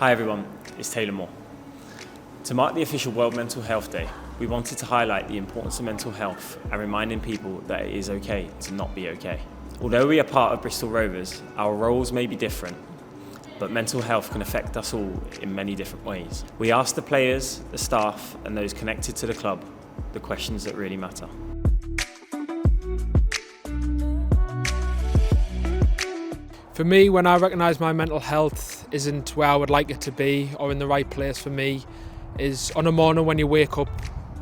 Hi everyone, it's Taylor Moore. To mark the official World Mental Health Day, we wanted to highlight the importance of mental health and reminding people that it is okay to not be okay. Although we are part of Bristol Rovers, our roles may be different, but mental health can affect us all in many different ways. We asked the players, the staff and those connected to the club the questions that really matter. For me, when I recognise my mental health isn't where I would like it to be or in the right place for me, is on a morning when you wake up,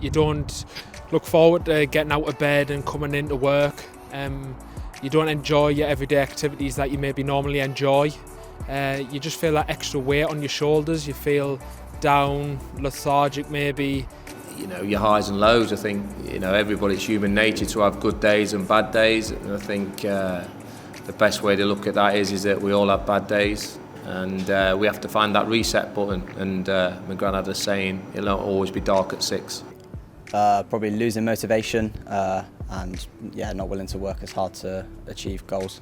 you don't look forward to getting out of bed and coming into work. You don't enjoy your everyday activities that you maybe normally enjoy. You just feel that extra weight on your shoulders. You feel down, lethargic maybe. You know, your highs and lows. I think, everybody's human nature to have good days and bad days. And I think the best way to look at that is that we all have bad days, and we have to find that reset button. And my granddad was saying, it'll not always be dark at 6. Probably losing motivation and not willing to work as hard to achieve goals.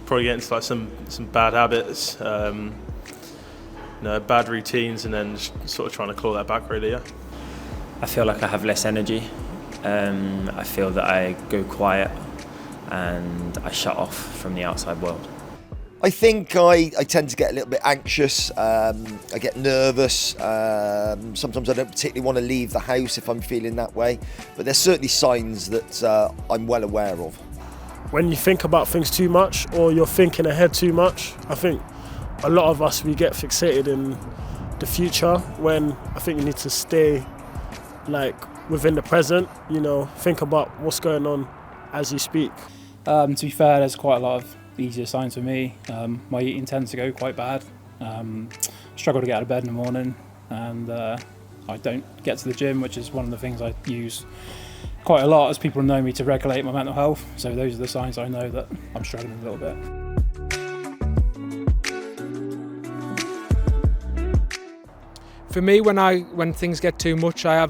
Probably get into some bad habits, bad routines, and then just sort of trying to claw that back really. Yeah. I feel like I have less energy. I feel that I go quiet and I shut off from the outside world. I think I tend to get a little bit anxious, I get nervous, sometimes I don't particularly want to leave the house if I'm feeling that way, but there's certainly signs that I'm well aware of. When you think about things too much or you're thinking ahead too much, I think a lot of us, we get fixated in the future when I think you need to stay within the present, think about what's going on as you speak. To be fair, there's quite a lot of easier signs for me. My eating tends to go quite bad. Struggle to get out of bed in the morning, and I don't get to the gym, which is one of the things I use quite a lot as people know me to regulate my mental health. So those are the signs I know that I'm struggling a little bit. For me, when things get too much, I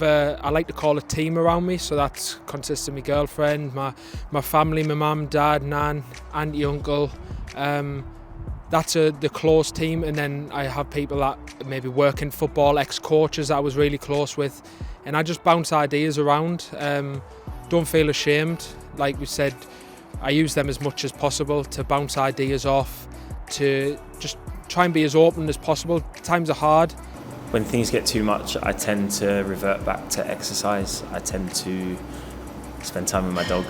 like to call a team around me. So that consists of my girlfriend, my family, my mum, dad, nan, auntie, uncle. That's the close team, and then I have people that maybe work in football, ex-coaches that I was really close with, and I just bounce ideas around. Don't feel ashamed. Like we said, I use them as much as possible to bounce ideas off, to just try and be as open as possible. Times are hard. When things get too much, I tend to revert back to exercise. I tend to spend time with my dog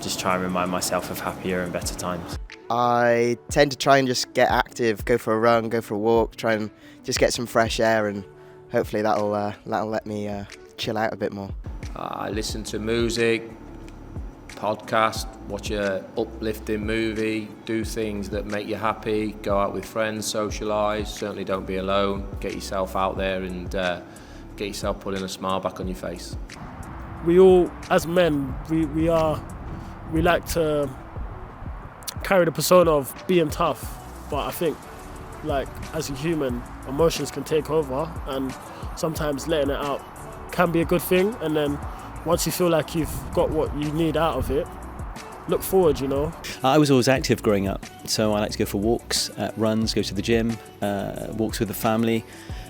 just try and remind myself of happier and better times. I tend to try and just get active, go for a run, go for a walk, try and just get some fresh air, and hopefully that'll let me chill out a bit more. I listen to music, podcast, watch a uplifting movie, do things that make you happy, go out with friends, socialise, certainly don't be alone, get yourself out there and get yourself putting a smile back on your face. We all, as men, we like to carry the persona of being tough, but I think as a human, emotions can take over, and sometimes letting it out can be a good thing, and then once you feel like you've got what you need out of it, look forward, I was always active growing up, so I like to go for walks, runs, go to the gym, walks with the family.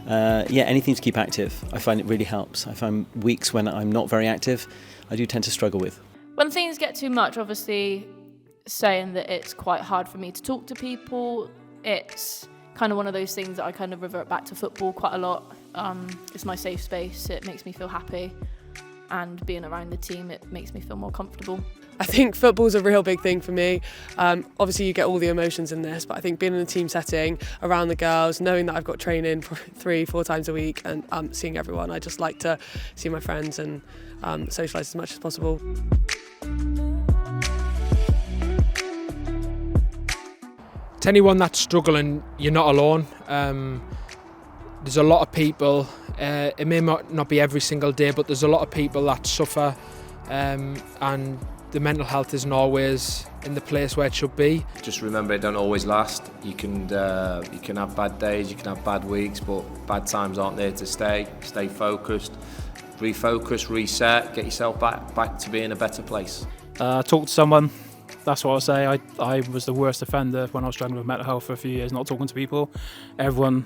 Anything to keep active. I find it really helps. I find weeks when I'm not very active, I do tend to struggle with. When things get too much, obviously saying that it's quite hard for me to talk to people, it's kind of one of those things that I kind of revert back to football quite a lot. It's my safe space, it makes me feel happy, and being around the team, it makes me feel more comfortable. I think football's a real big thing for me. Obviously you get all the emotions in this, but I think being in a team setting around the girls, knowing that I've got training 3-4 times a week, and seeing everyone, I just like to see my friends and socialise as much as possible. To anyone that's struggling, you're not alone. There's a lot of people, it may not be every single day, but there's a lot of people that suffer, and the mental health isn't always in the place where it should be. Just remember, it don't always last. You can have bad days, you can have bad weeks, but bad times aren't there to stay. Stay focused, refocus, reset, get yourself back to being a better place. Talk to someone, That's what I'll say. I was the worst offender when I was struggling with mental health for a few years, not talking to people. Everyone,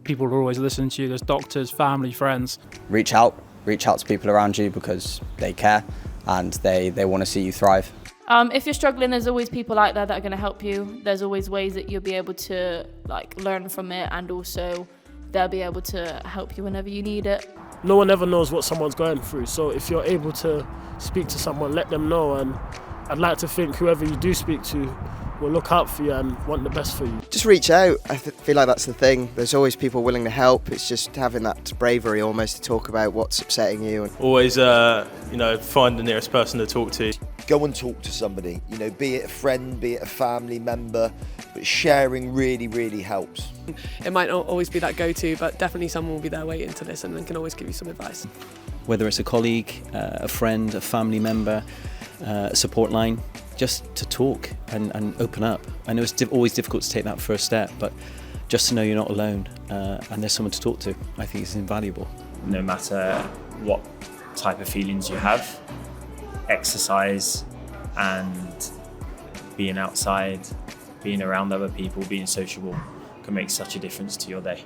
people are always listening to you. There's doctors, family, friends. Reach out to people around you because they care and they want to see you thrive. If you're struggling, there's always people out there that are going to help you. There's always ways that you'll be able to learn from it, and also they'll be able to help you whenever you need it. No one ever knows what someone's going through, so if you're able to speak to someone, let them know, and I'd like to think whoever you do speak to will look out for you and want the best for you. Just reach out. I feel like that's the thing. There's always people willing to help. It's just having that bravery almost to talk about what's upsetting you. Always, find the nearest person to talk to. Go and talk to somebody, be it a friend, be it a family member, but sharing really, really helps. It might not always be that go-to, but definitely someone will be there waiting to listen and can always give you some advice. Whether it's a colleague, a friend, a family member, a support line, just to talk and open up. I know it's always difficult to take that first step, but just to know you're not alone and there's someone to talk to, I think is invaluable. No matter what type of feelings you have, exercise and being outside, being around other people, being sociable can make such a difference to your day.